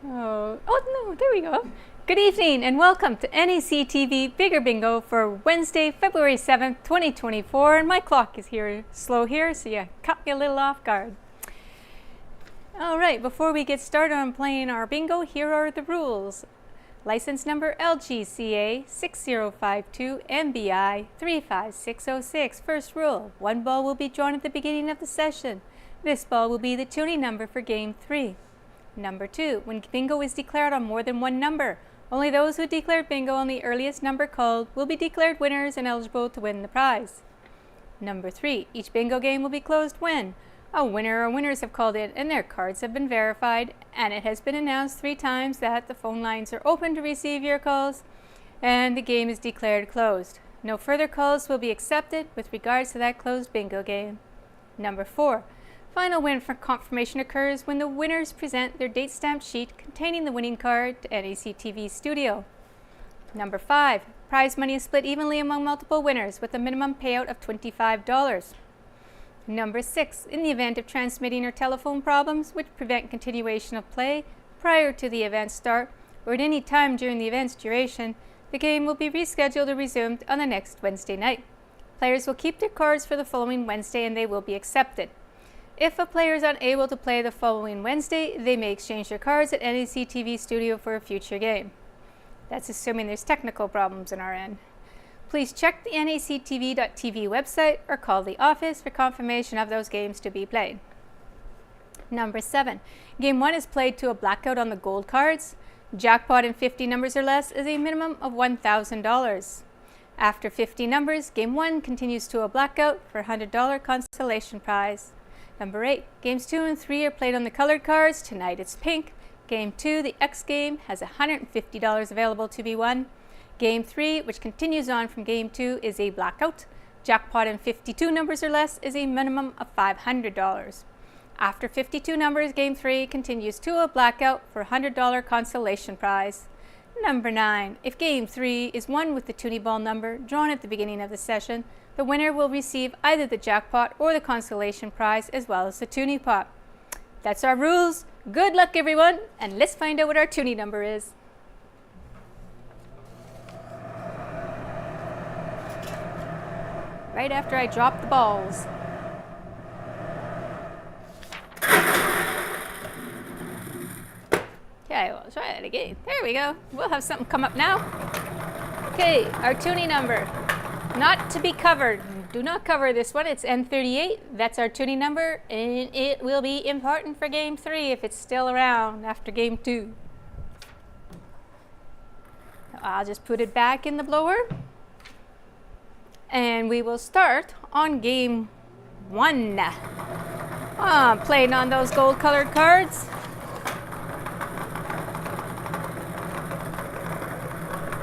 Oh no, there we go. Good evening and welcome to NACTV Bigger Bingo for Wednesday, February 7th, 2024. And my clock is slow here, so you caught me a little off guard. All right, before we get started on playing our bingo, here are the rules. License number LGCA 6052 MBI 35606. First rule, one ball will be drawn at the beginning of the session. This ball will be the tuning number for Game 3. Number 2, when bingo is declared on more than one number, only those who declared bingo on the earliest number called will be declared winners and eligible to win the prize. Number 3, each bingo game will be closed when a winner or winners have called in and their cards have been verified, and it has been announced 3 times that the phone lines are open to receive your calls and the game is declared closed. No further calls will be accepted with regards to that closed bingo game. Number 4, final win for confirmation occurs when the winners present their date stamped sheet containing the winning card to NACTV studio. Number 5, prize money is split evenly among multiple winners with a minimum payout of $25. Number 6, in the event of transmitting or telephone problems which prevent continuation of play prior to the event start or at any time during the event's duration, the game will be rescheduled or resumed on the next Wednesday night. Players will keep their cards for the following Wednesday and they will be accepted. If a player is unable to play the following Wednesday, they may exchange their cards at NACTV studio for a future game. That's assuming there's technical problems on our end. Please check the NACTV.tv website or call the office for confirmation of those games to be played. Number 7, Game 1 is played to a blackout on the gold cards. Jackpot in 50 numbers or less is a minimum of $1,000. After 50 numbers, Game 1 continues to a blackout for a $100 consolation prize. Number 8, Games 2 and 3 are played on the colored cards. Tonight it's pink. Game 2, the X game, has $150 available to be won. Game 3, which continues on from Game 2, is a blackout. Jackpot in 52 numbers or less is a minimum of $500. After 52 numbers, Game 3 continues to a blackout for a $100 consolation prize. Number 9, if Game 3 is won with the toonie ball number drawn at the beginning of the session, the winner will receive either the jackpot or the consolation prize as well as the toonie pot. That's our rules. Good luck everyone, and let's find out what our toonie number is. Right after I drop the balls. Okay, well, try that again. There we go. We'll have something come up now. Okay, our toonie number. Not to be covered. Do not cover this one. It's N38. That's our toonie number, and it will be important for Game 3 if it's still around after Game 2. I'll just put it back in the blower. And we will start on Game 1. Playing on those gold colored cards.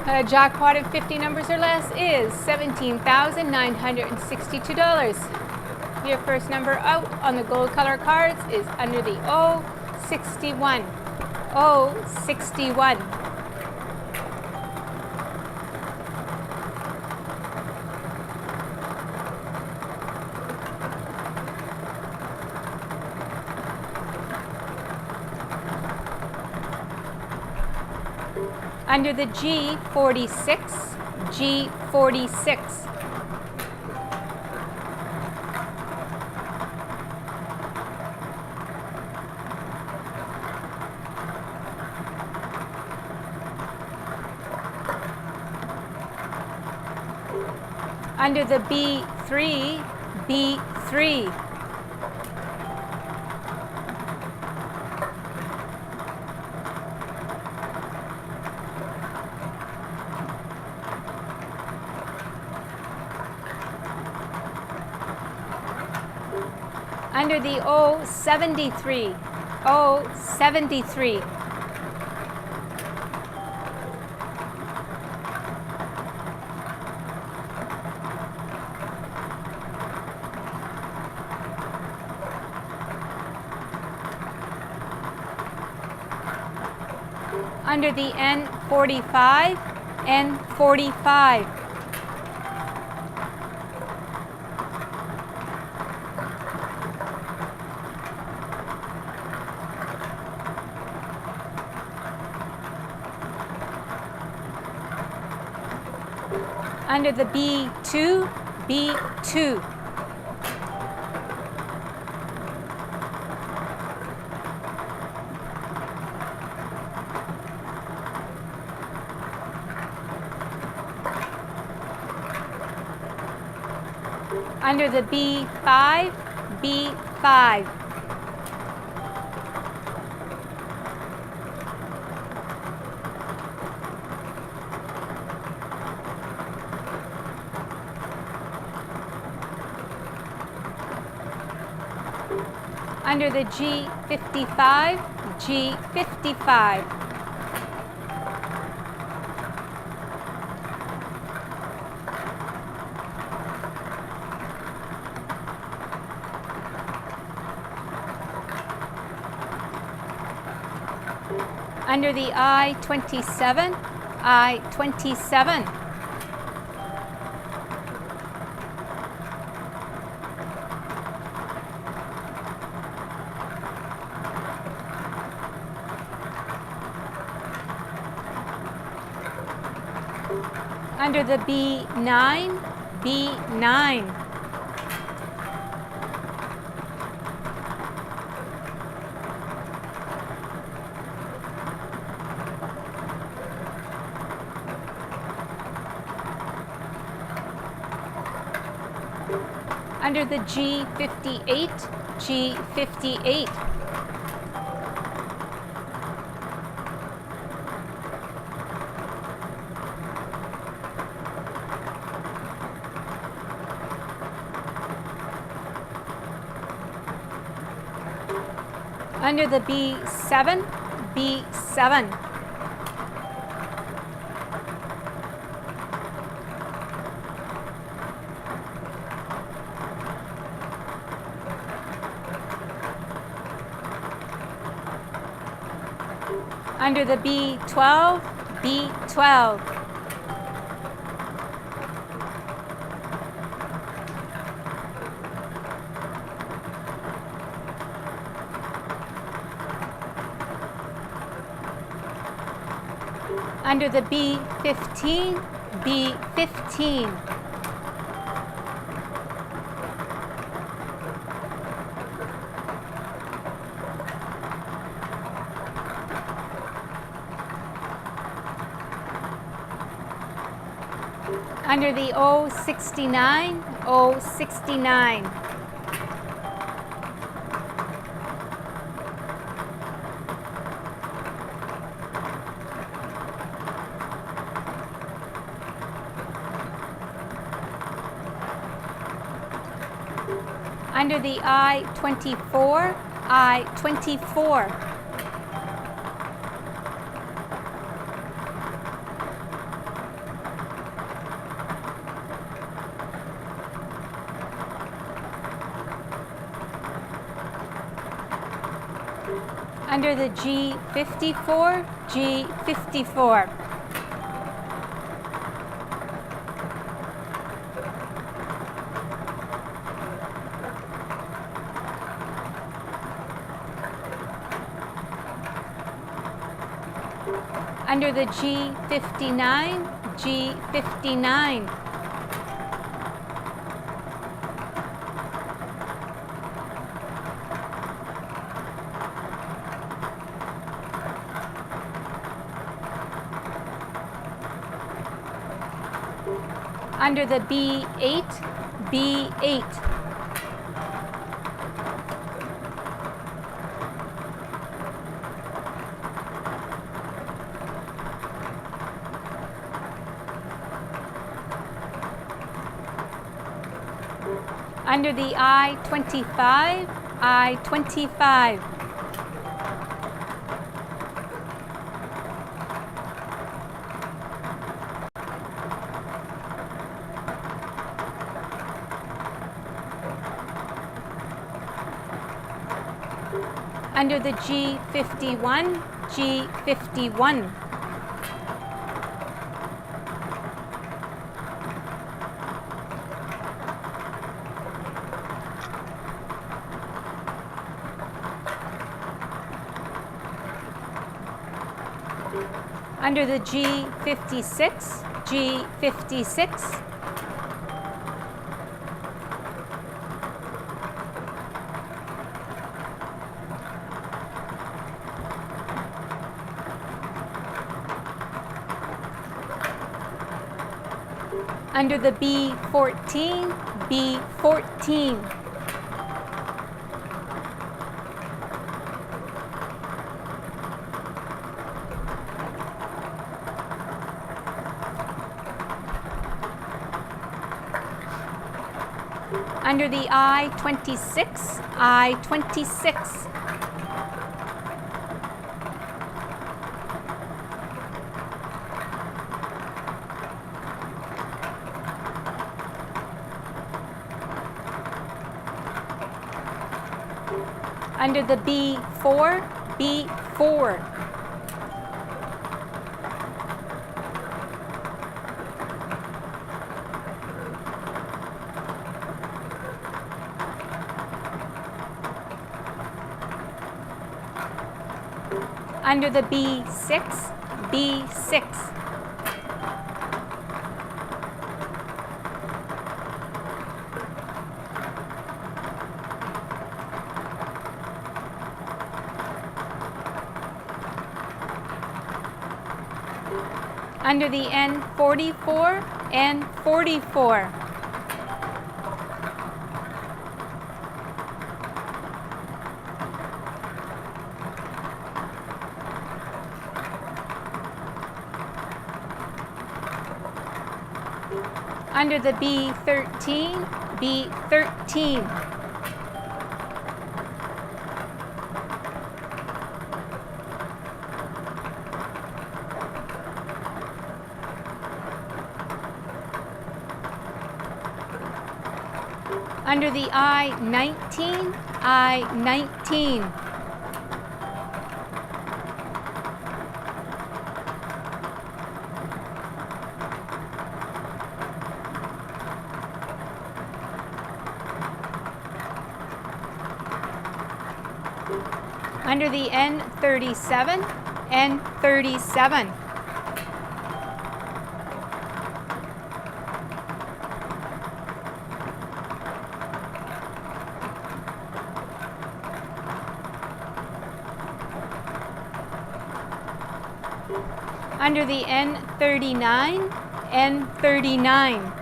A jackpot in 50 numbers or less is $17,962. Your first number out on the gold color cards is under the 061. 061. Under the G46, G46. Under the B3, B3. Under the 073, 073. Under the N45, N45. Under the B2, B2. Under the B5, B5. Under the G55, G55. Under the I-27, I-27. Under the B9, B9. Under the G58, G58. Under the B7, B7. Under the B12, B12. Under the B15, B15. Under the O69, O69. Under the I-24, I-24. Under the G54, G54. Under the G59, G59. Under the B8, B8. Under the I-25, I-25. Under the G51, G51. Under the G56, G56, under the B14, B14. Under the I-26, I-26. Under the B4, B4. Under the B6, B6. Under the N44, N44. Under the B13, B13. Under the I-19, I-19. Under the N37, N37. Under the N39, N39.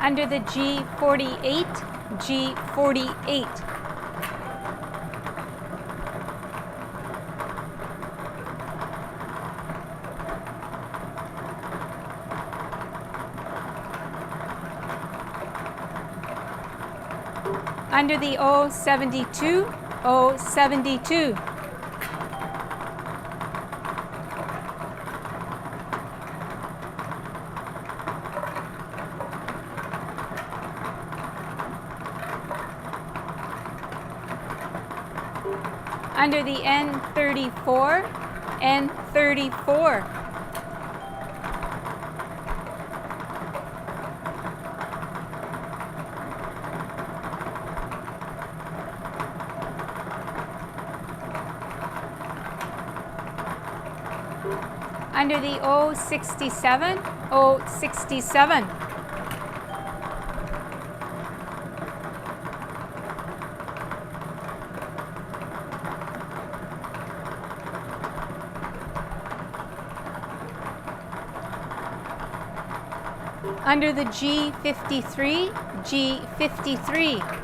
Under the G48, G48. Under the O72, O72. Under the N34, N34. Under the O67, O67. Under the G53, G53.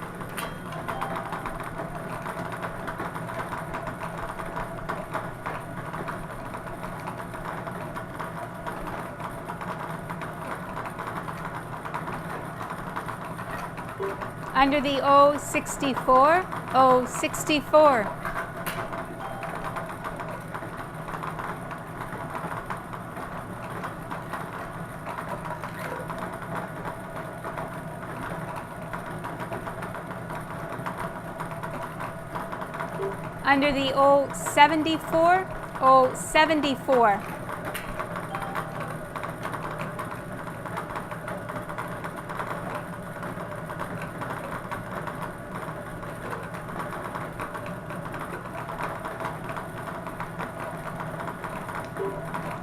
Under the O64, O64. Under the O74, O74.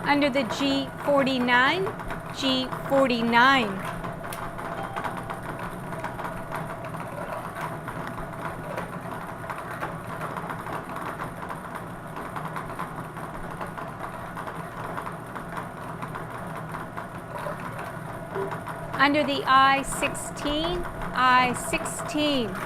Under the G49, G49. Under the I16, I16.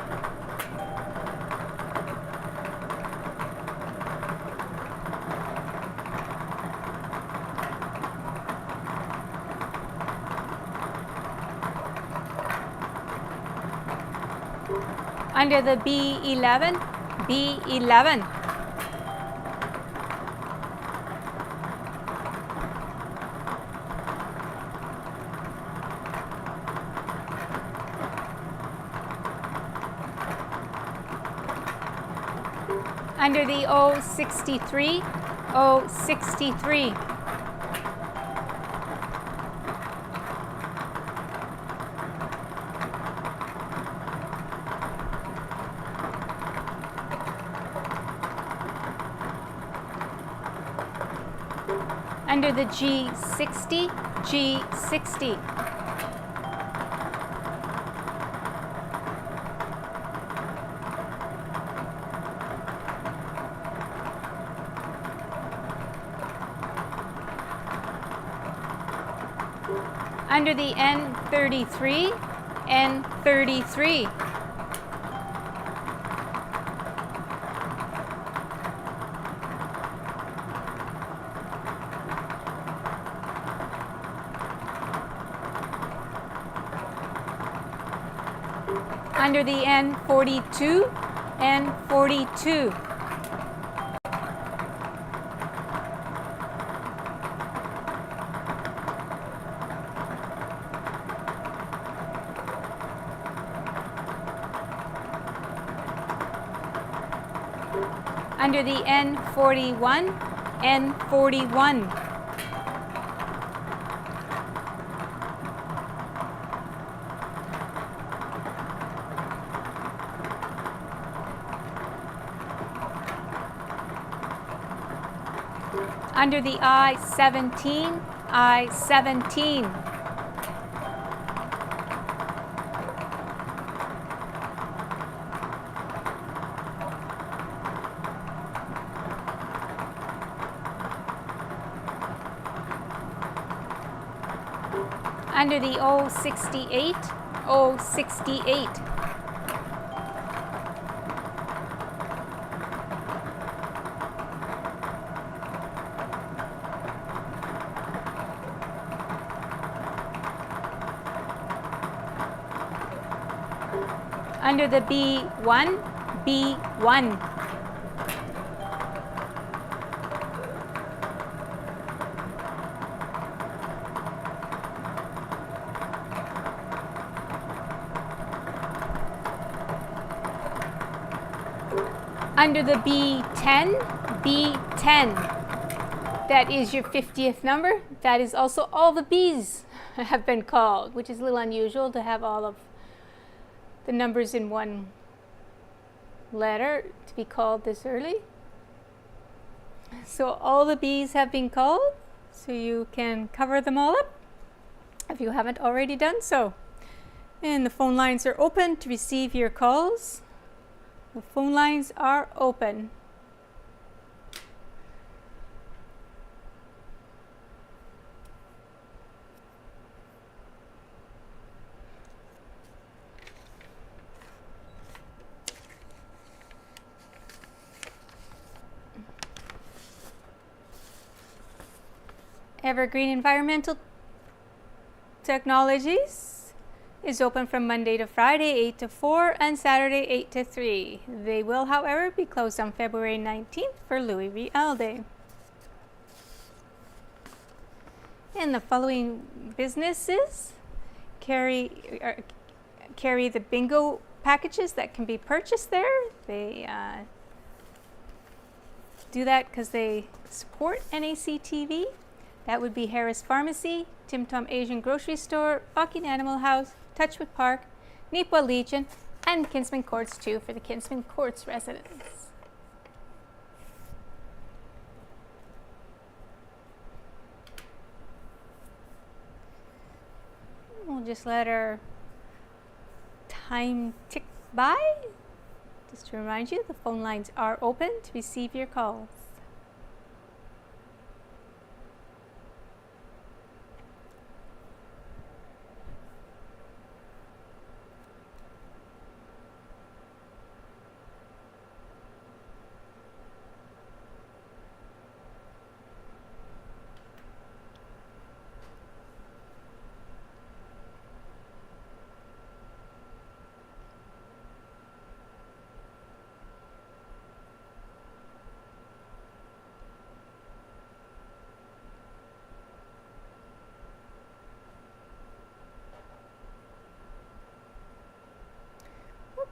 Under the B11, B11. Under the O63, O63. Under the G60, G60. Under the N33, N33. Under the N42, N42. Under the N41, N41. Under the I17, I17. Under the O68, O68. Under the B1, B1. Under the B10, B10. That is your 50th number. That is also all the B's have been called, which is a little unusual to have all of the numbers in one letter to be called this early. So all the B's have been called, so you can cover them all up if you haven't already done so. And the phone lines are open to receive your calls. The phone lines are open. Evergreen Environmental Technologies is open from Monday to Friday, 8 to 4, and Saturday, 8 to 3. They will, however, be closed on February 19th for Louis Riel Day. And the following businesses carry the bingo packages that can be purchased there. They do that because they support NACTV. That would be Harris Pharmacy, Tim Tom Asian Grocery Store, Bucking Animal House, Touchwood Park, Neepa Legion, and Kinsman Courts 2 for the Kinsman Courts residents. We'll just let our time tick by. Just to remind you, the phone lines are open to receive your calls.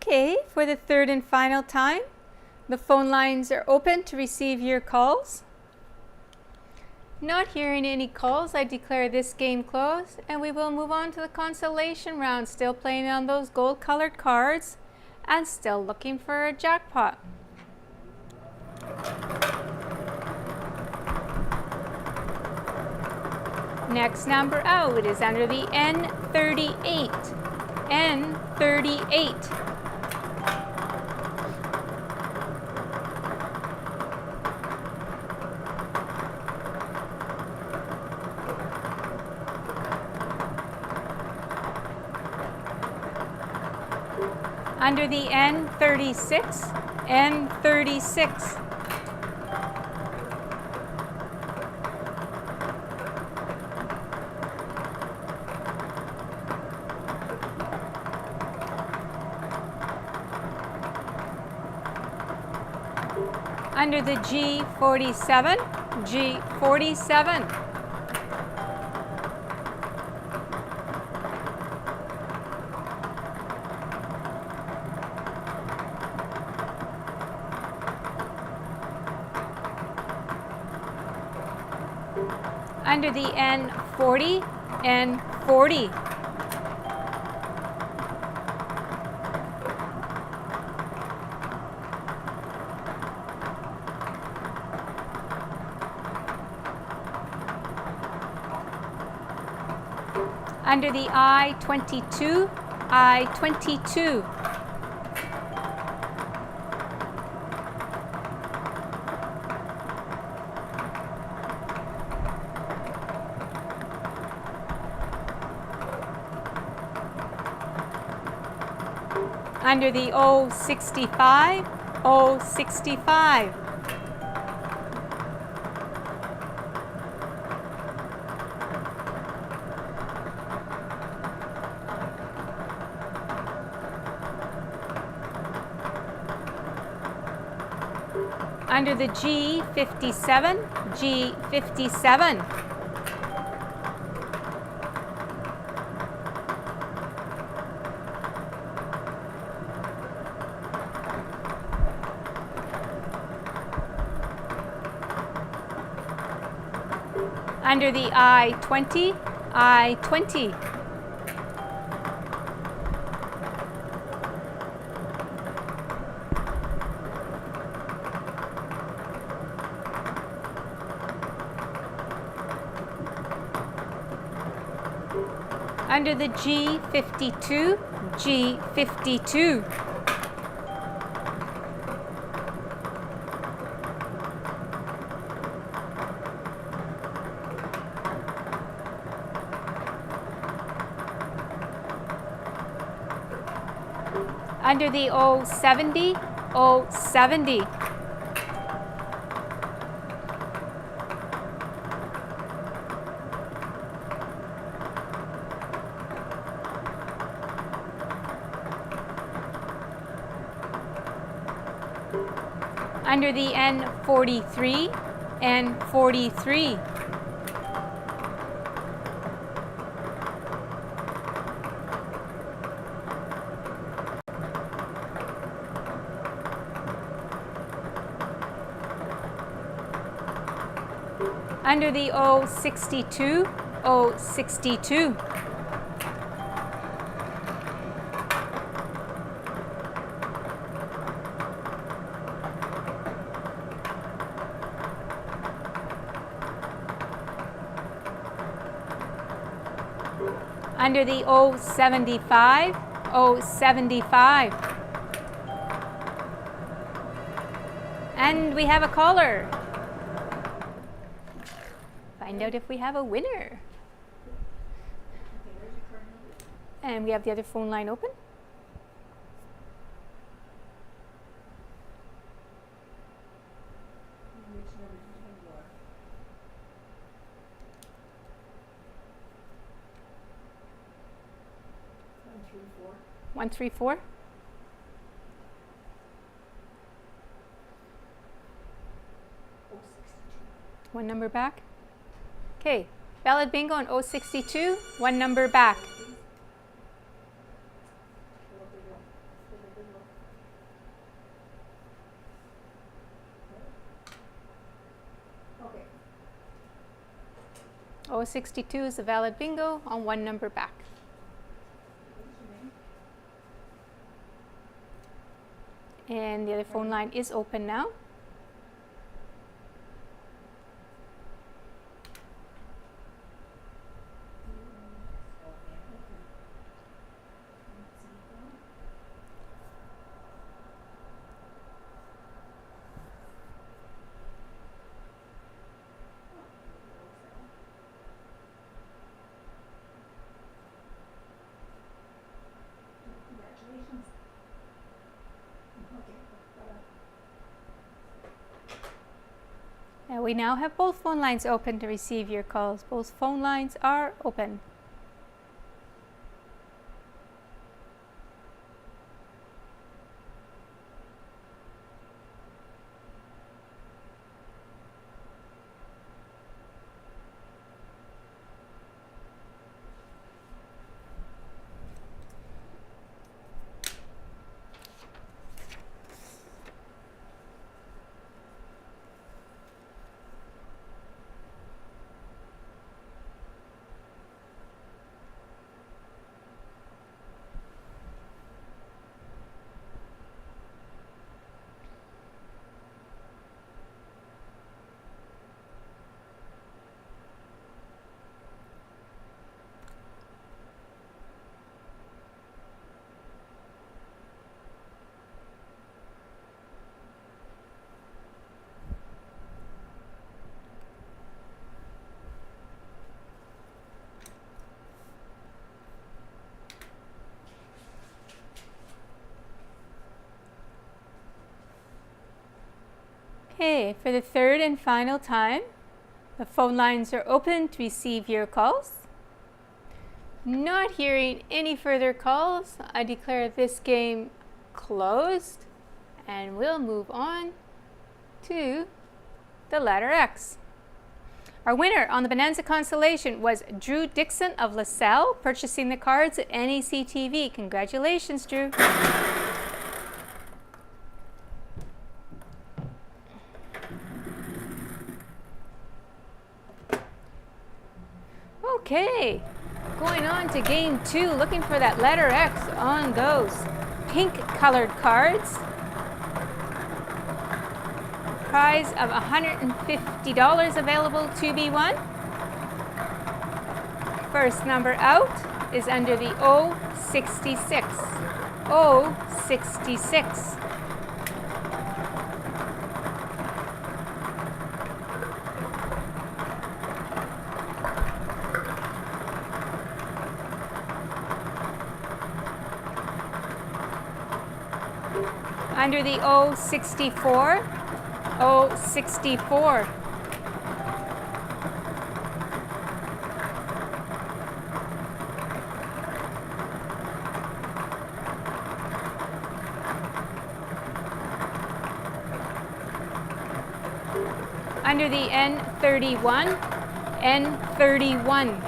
Okay, for the third and final time, the phone lines are open to receive your calls. Not hearing any calls, I declare this game closed, and we will move on to the consolation round, still playing on those gold-colored cards and still looking for a jackpot. Next number out is under the N38. N38. Under the N36, N36. Under the G47, G47. Under the N40, N40. Under the I22, I22. Under the O65, O65. Under the G57, G57. Under the I20, I20. Under the G52, G52. Under the O70, O70. Under the N43, N43. Under the O62, O62. Under the O75, O75. And we have a caller. Find out if we have a winner. And we have the other phone line open. One, three, four. One number back. Okay, valid bingo on 062, one number back. Okay. 062 is a valid bingo on one number back. And the other phone line is open now. And we now have both phone lines open to receive your calls. Both phone lines are open. Okay, for the third and final time, the phone lines are open to receive your calls. Not hearing any further calls, I declare this game closed, and we'll move on to the letter X. Our winner on the Bonanza Constellation was Drew Dixon of LaSalle, purchasing the cards at NACTV. Congratulations, Drew. Okay, going on to game two, looking for that letter X on those pink colored cards. Prize of $150 available to be won. First number out is under the O66. O66. Under the O64, O64. Under the N31, N31.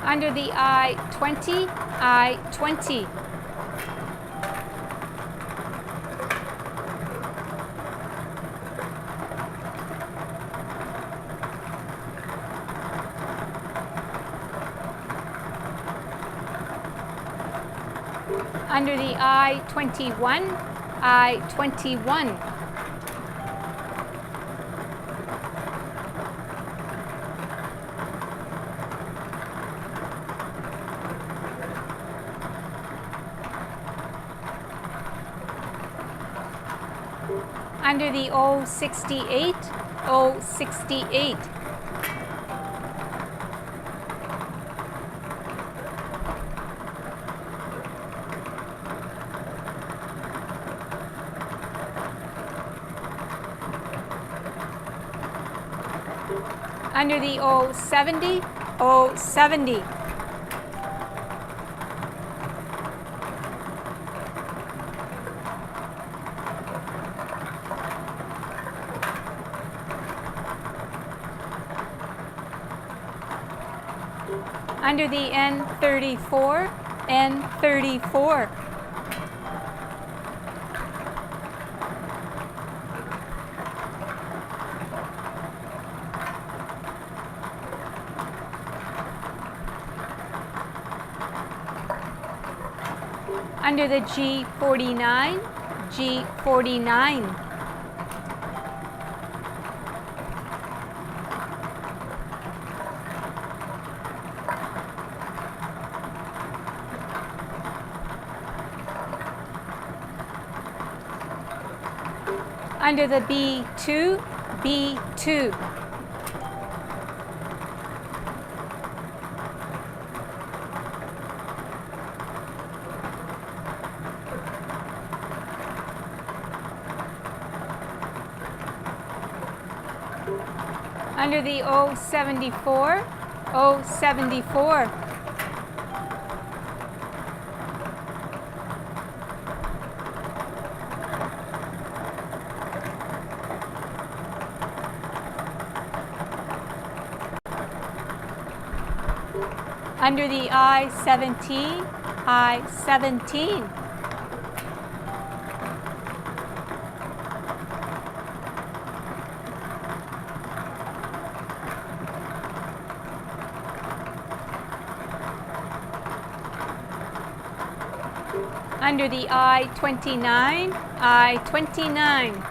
Under the I-20, I-20. Under the I-21, I-21. Under the O68, O68. Under the O70, O70. Under the N34, N34. Under the G49, G49. Under the B2, B2. Under the O74, O74. Under the I-17, I-17. Under the I-29, I-29.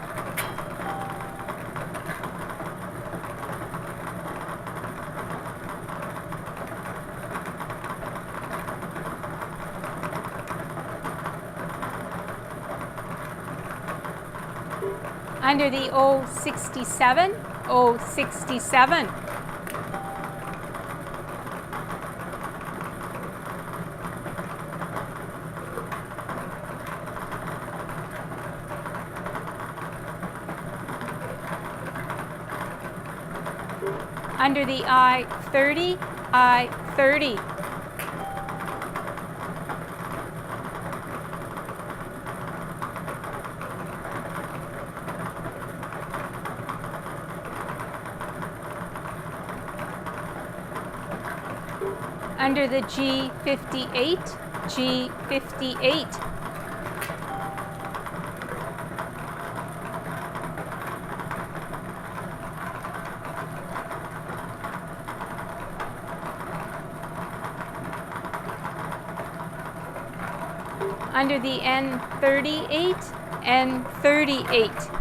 Under the O67, O67. Under the I-30, I-30. Under the G58, G58. Under the N38, N38.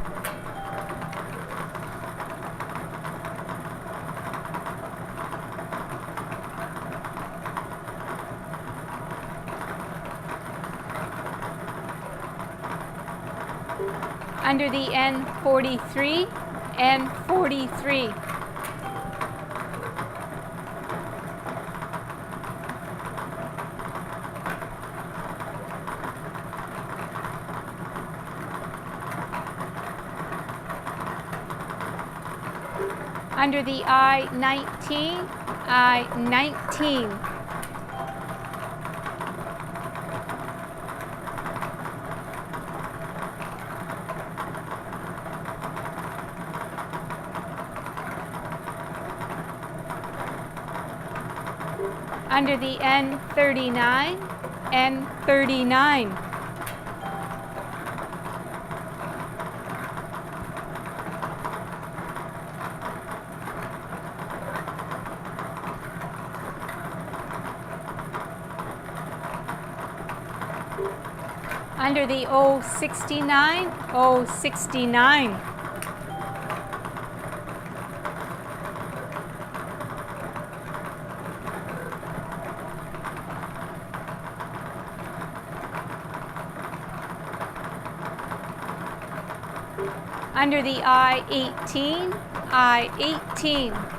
Under the N43, N43. Under the I-19, I-19. Under the N39, N39. Under the O69, O69. Under the I-18, I-18.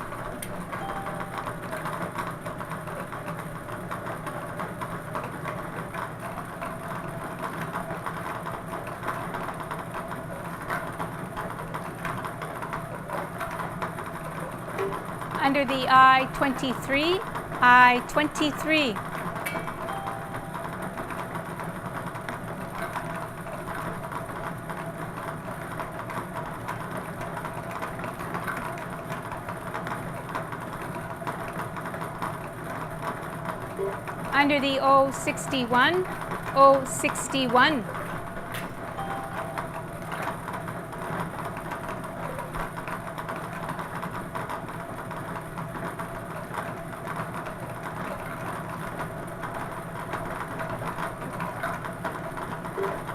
Under the I-23, I-23. Under the O61, O61.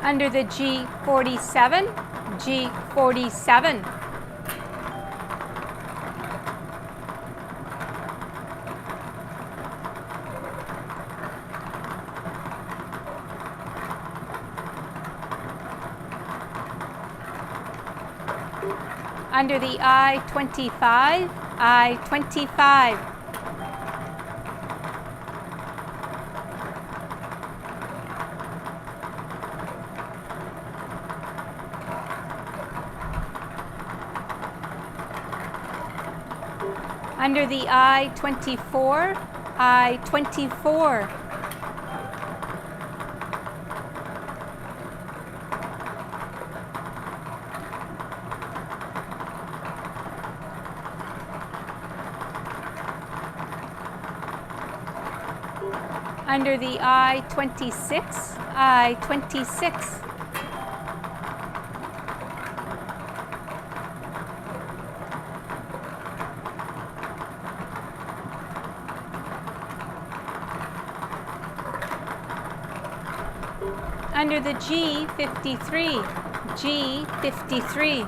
Under the G47, G47. Under the I-25, I-25. Under the I-24, I-24. Under the I-26, I-26. Under the G53, G53.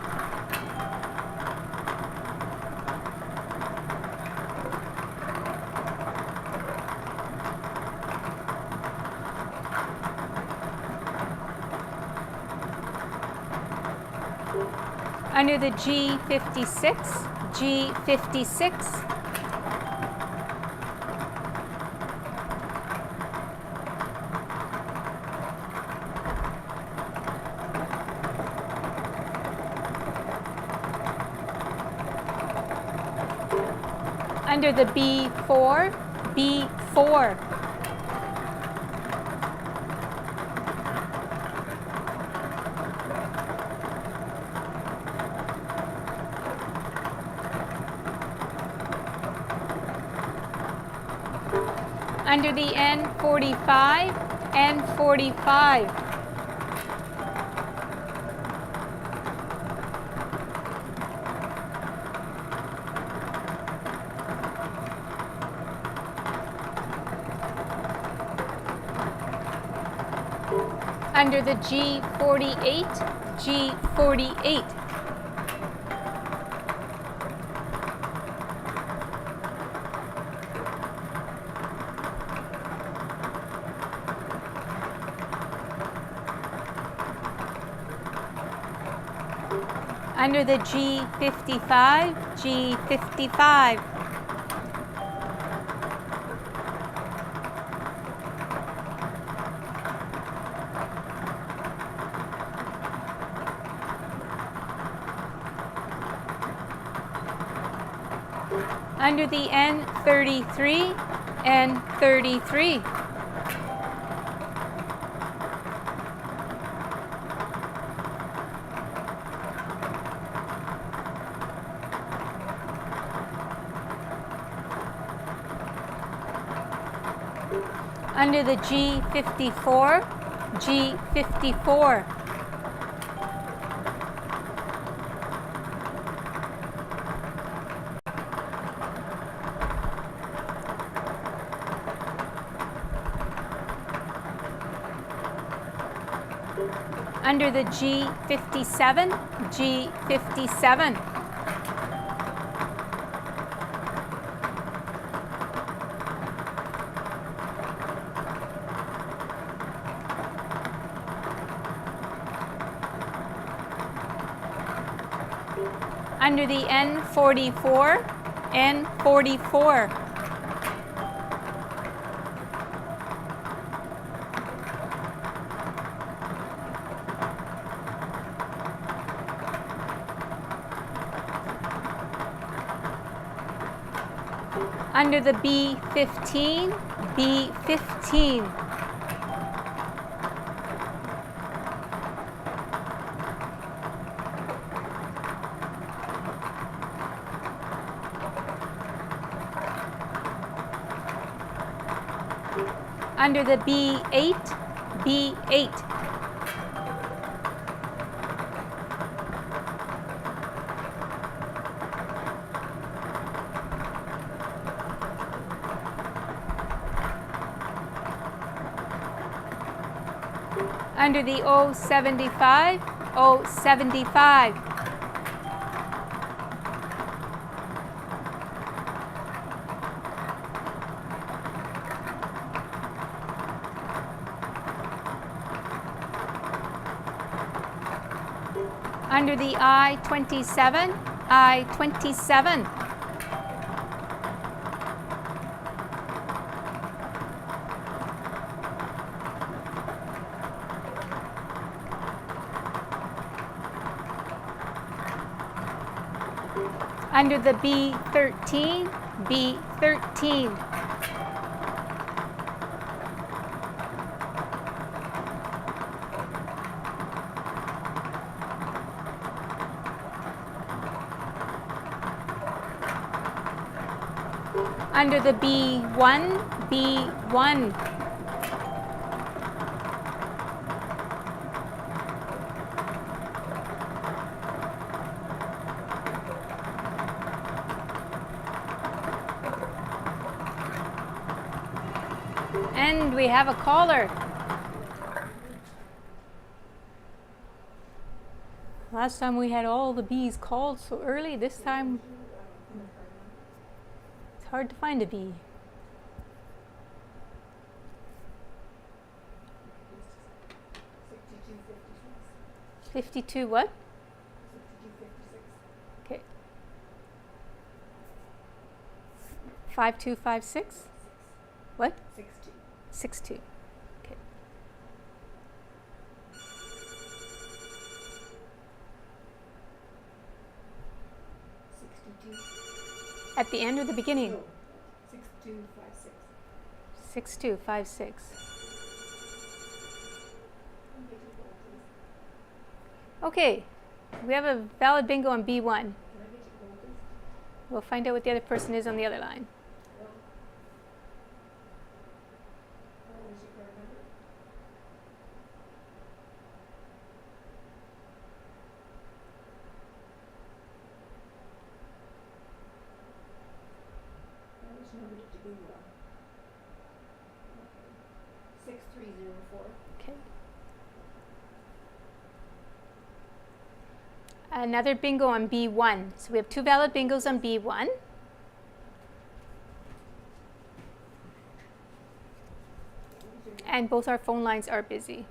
Under the G56, G56. Under the B4, B4. Under the N45, N45. Under the G48, G48. Under the G55, G55. Under the N33, N33. Under the G54, G54. Under the G57, G57. Under the N44, N44. Under the B15, B15. Under the B8, B8. Under the O75, O75. Under the I27, I27. Under the B13, B13. Under the B1, B1. And we have a caller. Last time we had all the bees called so early. This time it's hard to find a bee. 52 what? 5256. Okay. 5256? What? 62. 62. Okay. At the end or the beginning? No. 6256. 6256. Okay, we have a valid bingo on B1. We'll find out what the other person is on the other line. Okay. Another bingo on B1. So we have two valid bingos on B1. And both our phone lines are busy.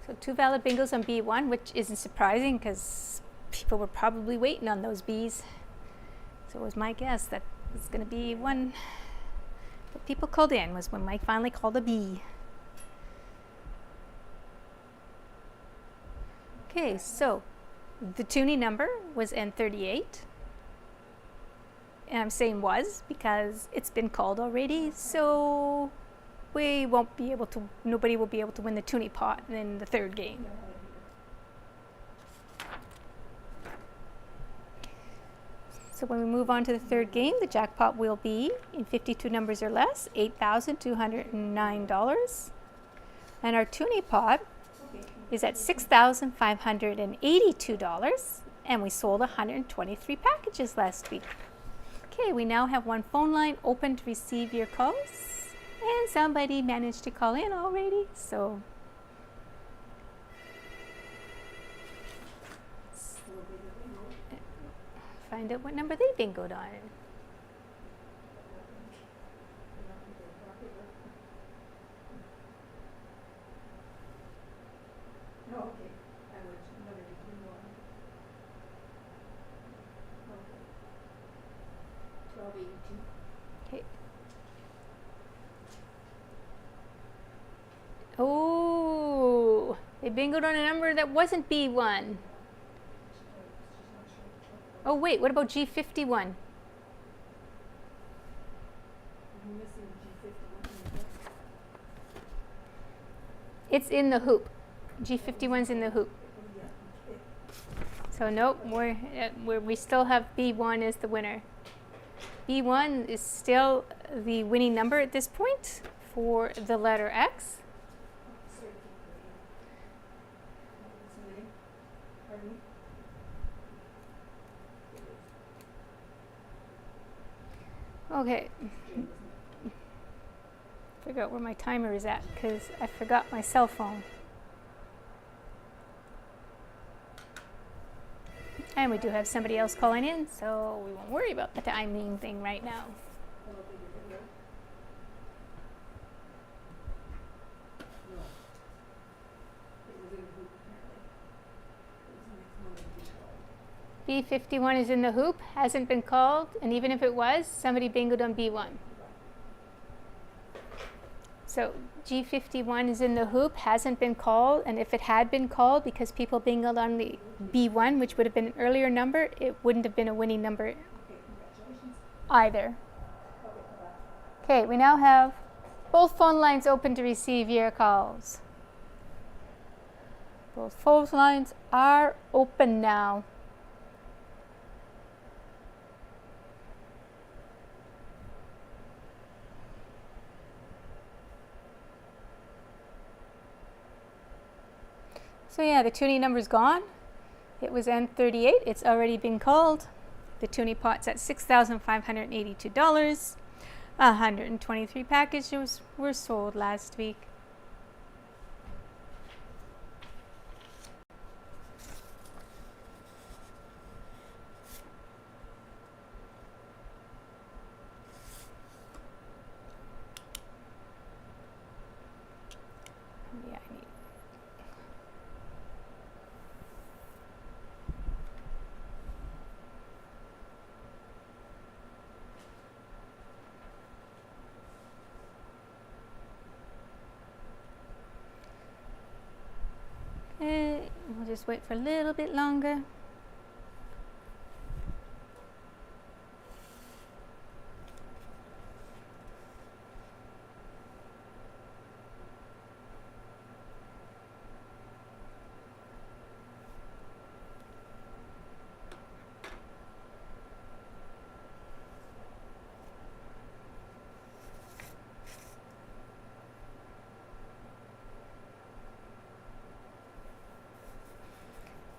So two valid bingos on B1, which isn't surprising because people were probably waiting on those Bs. So it was my guess that it's going to be one that people called in was when Mike finally called a B. Okay, so the tuning number was N38. And I'm saying was because it's been called already, so we won't be able to, nobody will be able to win the toonie pot in the third game. So when we move on to the third game, the jackpot will be, in 52 numbers or less, $8,209. And our toonie pot is at $6,582, and we sold 123 packages last week. Okay, we now have one phone line open to receive your calls, and somebody managed to call in already, so find out what number they bingoed on. Oh, okay. And which number did you want? Okay. 1282. Okay. Oh, they bingoed on a number that wasn't B1. Oh wait, what about G51? I'm missing G51. It's in the hoop. G51's in the hoop. Yeah, okay. So nope, we still have B1 as the winner. B1 is still the winning number at this point for the letter X. Pardon me? Okay. Figure out where my timer is at because I forgot my cell phone. And we do have somebody else calling in, so we won't worry about the timing thing right now. No. It was in the hoop apparently. It was the next one that we called. B51 is in the hoop, hasn't been called, and even if it was, somebody bingoed on B1. So G51 is in the hoop, hasn't been called, and if it had been called, because people bingoed on the B1, which would have been an earlier number, it wouldn't have been a winning number Okay, congratulations. either. Okay, bye-bye. Okay, we now have both phone lines open to receive your calls. Both phone lines are open now. So yeah, the toonie number's gone. It was N38. It's already been called. The toonie pot's at $6,582. 123 packages were sold last week. Yeah, I need. We'll just wait for a little bit longer.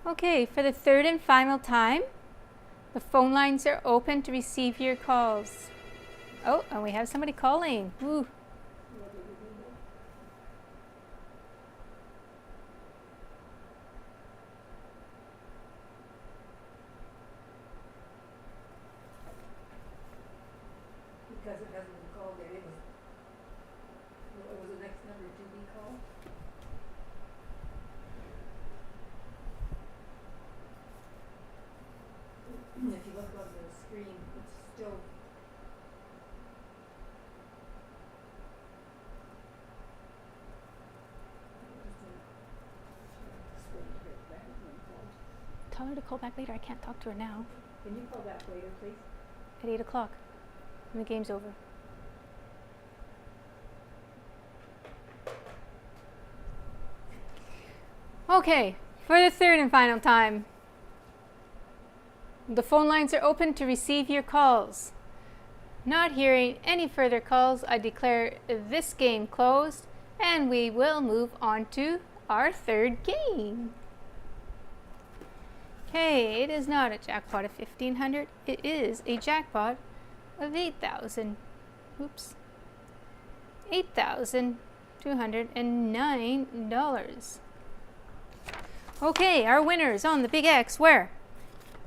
Okay, for the third and final time, the phone lines are open to receive your calls. Oh, and we have somebody calling. Woo. Because it hasn't been called yet, it was the next number to be called. If you look on the screen, it's still. Tell her to call back later. I can't talk to her now. Can you call back later, please? At 8 o'clock. When the game's over. Okay, for the third and final time. The phone lines are open to receive your calls. Not hearing any further calls, I declare this game closed, and we will move on to our third game. Okay, it is not a jackpot of $1,500. It is a jackpot of $8,000. Oops. $8,209. Okay, our winners on the Big X were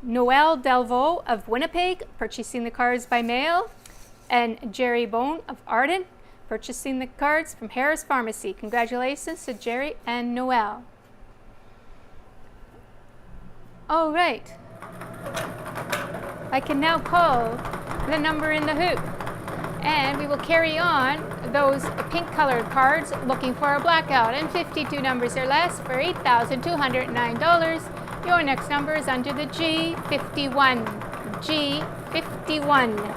Noelle Delvaux of Winnipeg, purchasing the cards by mail, and Jerry Bone of Arden, purchasing the cards from Harris Pharmacy. Congratulations to Jerry and Noelle. All right. I can now call the number in the hoop. And we will carry on those pink colored cards looking for a blackout, and 52 numbers or less for $8,209. Your next number is under the G51. G51.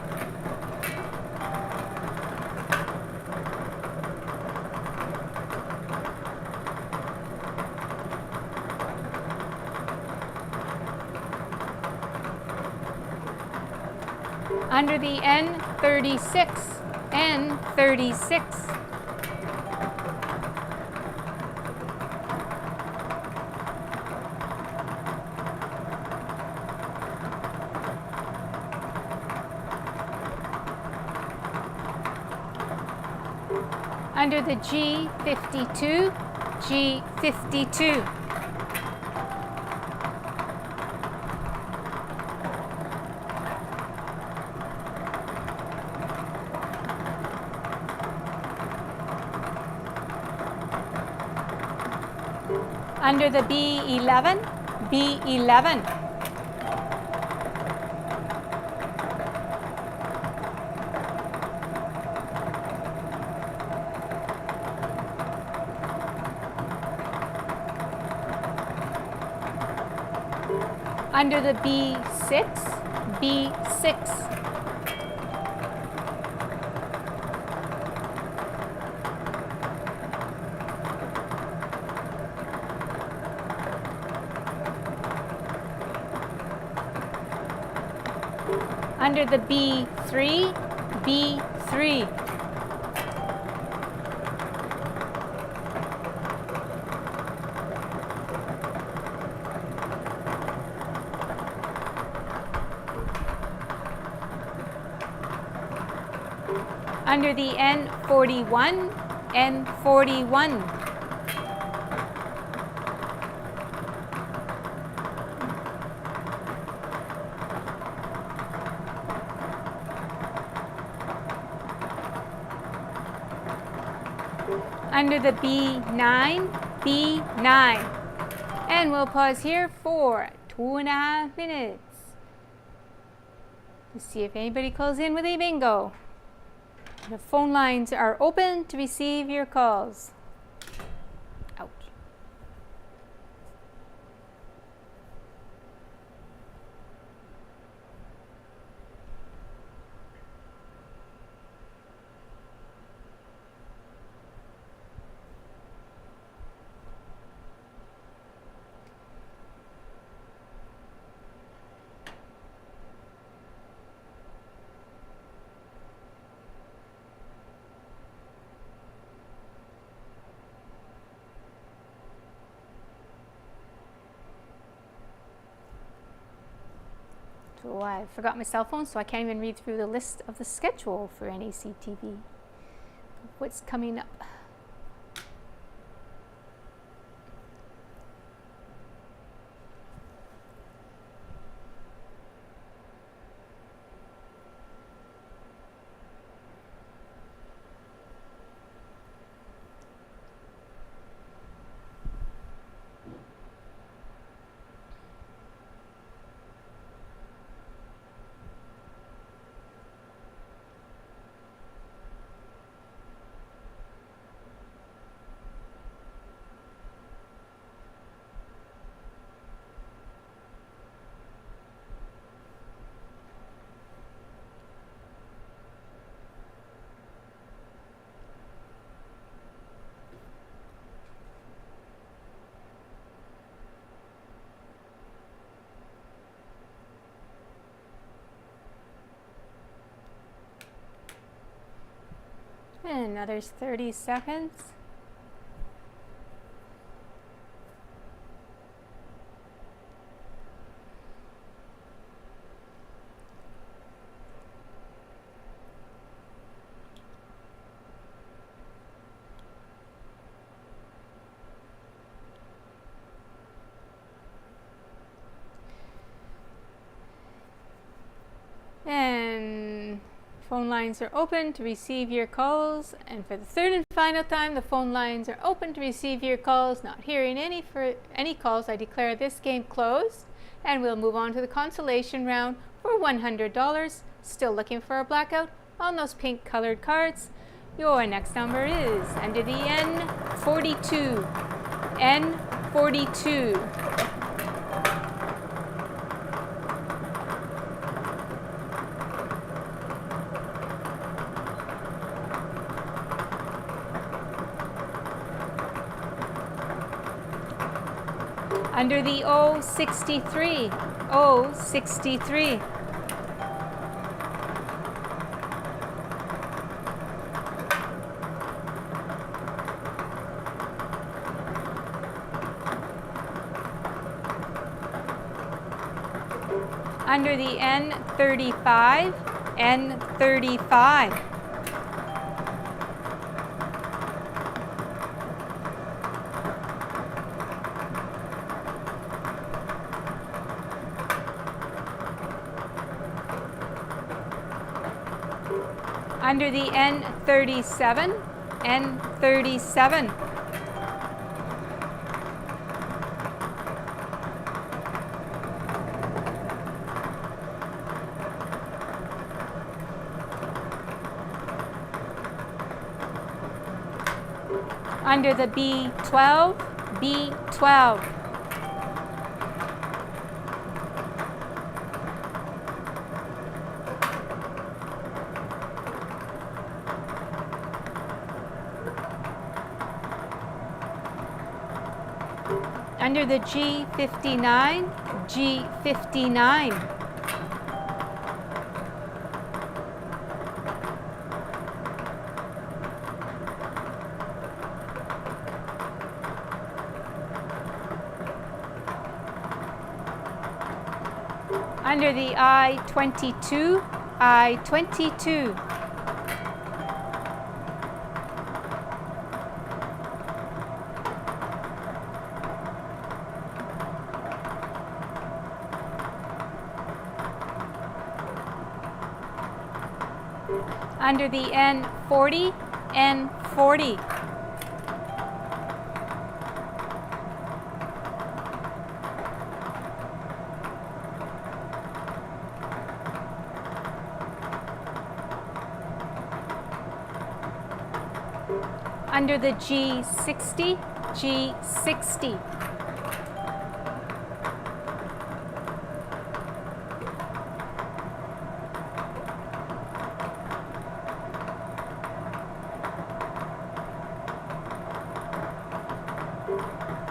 Under the N36, N36. Under the G52, G52. Under the B11, B11. Under the B6, B6. Under the B3, B3. Under the N41, N41. Under the B9, B9. And we'll pause here for 2.5 minutes to see if anybody calls in with a bingo. The phone lines are open to receive your calls. Ouch. So I forgot my cell phone, so I can't even read through the list of the schedule for NACTV. What's coming up? And another 30 seconds. Phone lines are open to receive your calls, and for the third and final time, the phone lines are open to receive your calls. Not hearing any calls, I declare this game closed, and we'll move on to the consolation round for $100. Still looking for a blackout on those pink colored cards. Your next number is under the N42. N42. Under the O63. O63. Under the N35, N35. Under the N37, N37. Under the B12, B12. Under the G59, G59. Under the I22, I22. Under the N40, N40. Under the G60, G60.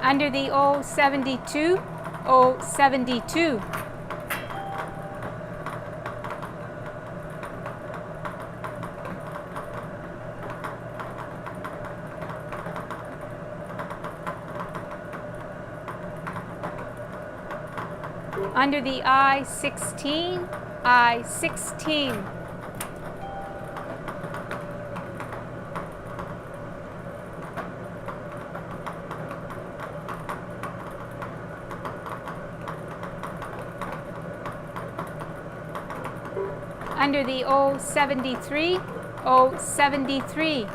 Under the O72, O72. Under the I16, I16. Under the O73, O73.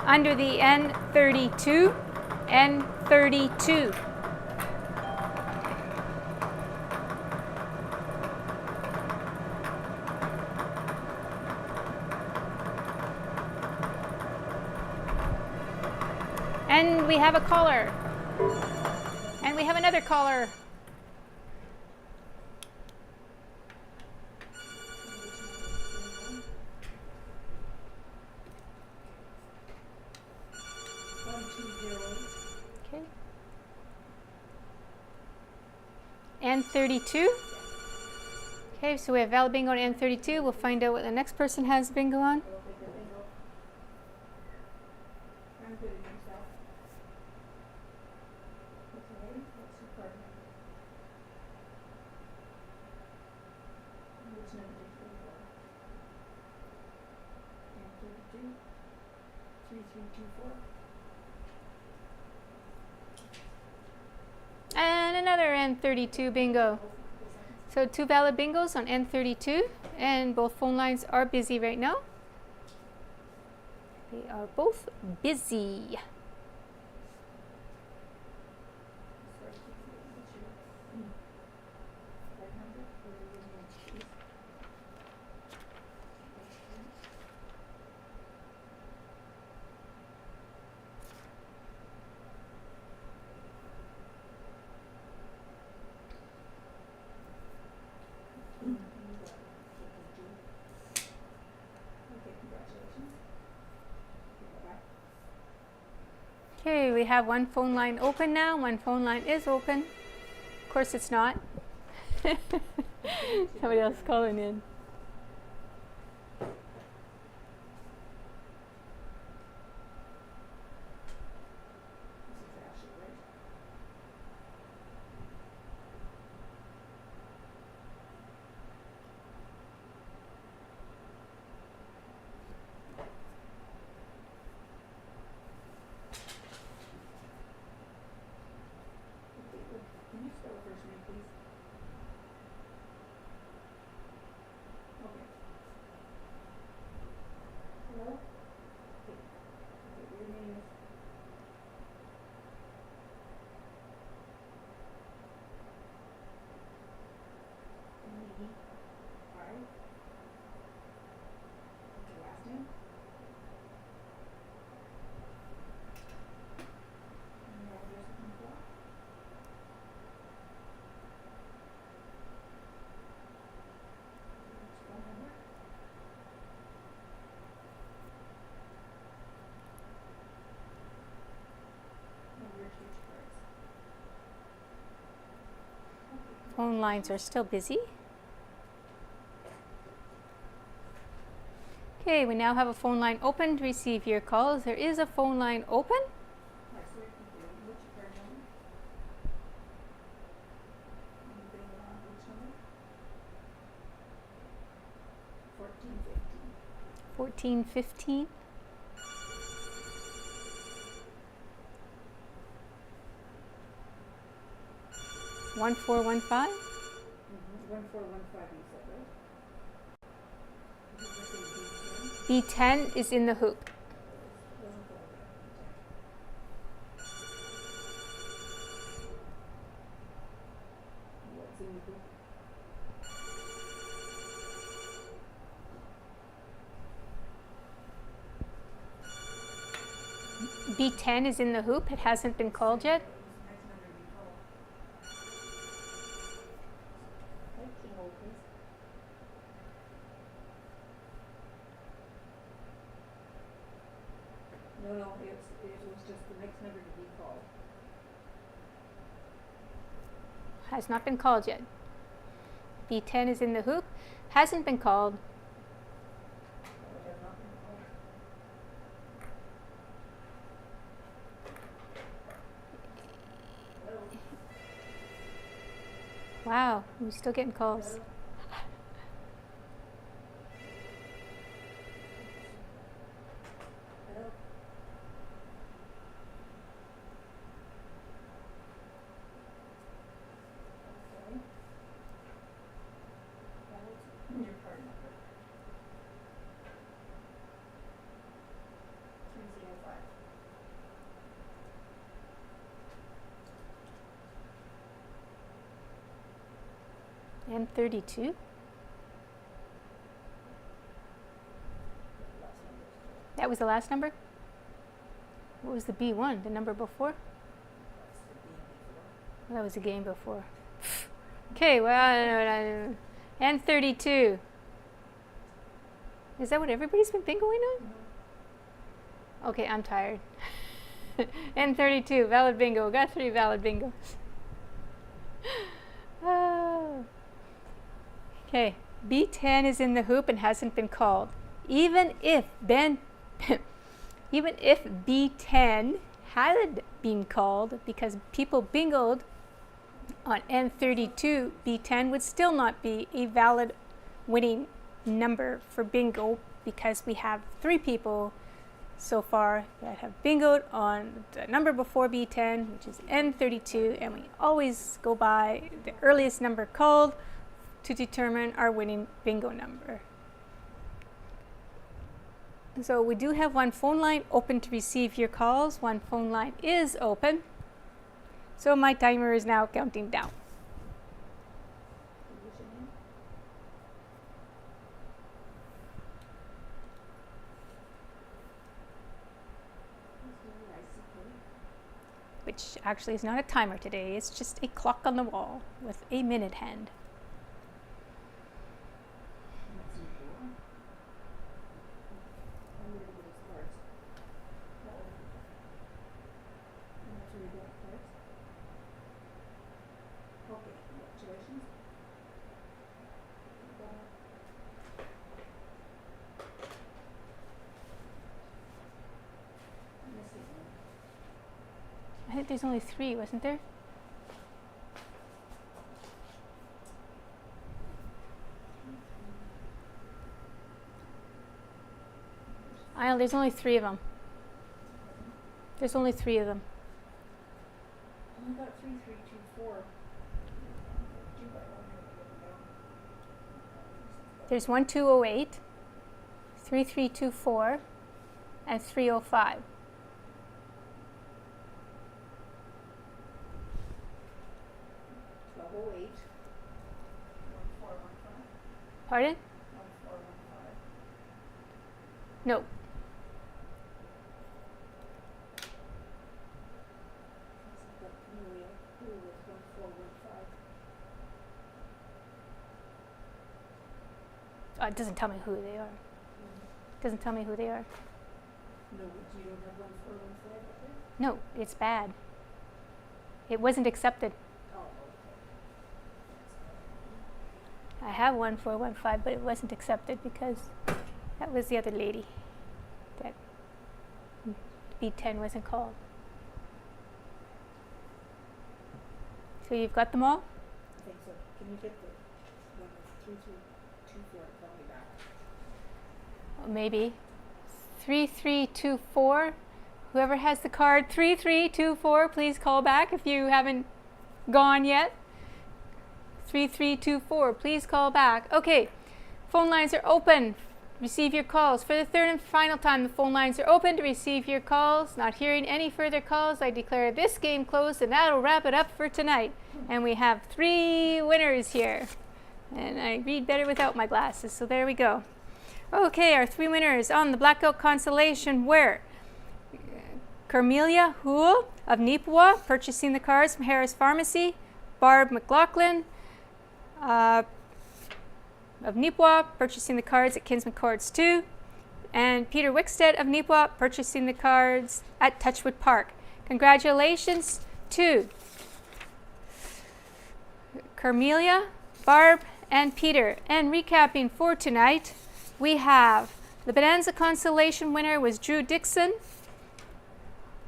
Under the N32, N32. And we have a caller. And we have another caller. Okay. N32. Okay, so we have Val Bingo and N32. We'll find out what the next person has bingo on. 3324. And another N32 bingo. So 2 valid bingos on N32, and both phone lines are busy right now. They are both busy. Okay, we have one phone line open now. One phone line is open. Of course it's not. Somebody else calling in. Can you spell first name, please? Okay. Hello? Okay, your name is? Lee. Alright. What's your last name? And your address and phone? Phone number? No, your huge cards. Okay. Phone lines are still busy. Okay, we now have a phone line open to receive your calls. There is a phone line open. Alright, so what's your card number? Anything on which number? 1415. 1415. One 415. 1415 you said, right? Did you say B10 is in the hoop. Doesn't go over. What's in the book? B10 is in the hoop. It hasn't been called yet. Next number you call. Okay, can you hold, please? No, it was just the next number to be called. Has not been called yet. B10 is in the hoop. Hasn't been called. No, it has not been called. Hello? Wow, we're still getting calls. Hello? Hello? Okay. What's your card number? 305. N32. Last number is correct. That was the last number? What was the B1? The number before? That's the being before. Well, that was the game before. Okay, well, I don't know. N32. Is that what everybody's been bingoing on? Okay, I'm tired. N32, valid bingo. Got 3 valid bingos. Oh. Okay, B10 is in the hoop and hasn't been called. Even if B10 had been called, because people bingoed on N32, B10 would still not be a valid winning number for bingo because we have 3 people so far that have bingoed on the number before B10, which is N32, and we always go by the earliest number called to determine our winning bingo number. So we do have one phone line open to receive your calls. One phone line is open. So my timer is now counting down. Which actually is not a timer today, it's just a clock on the wall with a minute hand. I think there's only 3, wasn't there? I know, there's only 3 of them. There's only 3 of them. I got 3324. There's 1208, 3324, and 305. Pardon? 1415. No. It doesn't tell me who they are. It doesn't tell me who they are. No, you don't have 1415 up there? No, it's bad. It wasn't accepted. Oh, okay. I have 1415, but it wasn't accepted because that was the other lady that B10 wasn't called. So you've got them all? I think so. Can you get the one with 3324 and call me back? Well, maybe. 3324. Whoever has the card 3324, please call back if you haven't gone yet. 3324, please call back. Okay, phone lines are open. Receive your calls. For the third and final time, the phone lines are open to receive your calls. Not hearing any further calls, I declare this game closed, and that'll wrap it up for tonight. And we have 3 winners here. And I read better without my glasses, so there we go. Okay, our 3 winners on the Blackout Constellation were Carmelia Houle of Neepawa, purchasing the cards from Harris Pharmacy. Barb McLaughlin of Neepawa, purchasing the cards at Kinsman Courts 2. And Peter Wickstead of Neepawa, purchasing the cards at Touchwood Park. Congratulations to Carmelia, Barb, and Peter. And recapping for tonight, we have the Bonanza Constellation winner was Drew Dixon.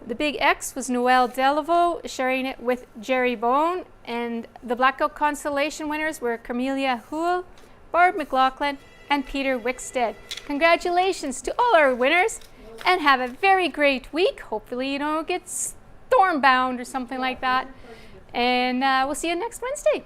The Big X was Noelle Delaveau, sharing it with Jerry Bone. And the Blackout Constellation winners were Carmelia Houle, Barb McLaughlin, and Peter Wickstead. Congratulations to all our winners, and have a very great week. Hopefully you don't get storm-bound or something like that. And we'll see you next Wednesday.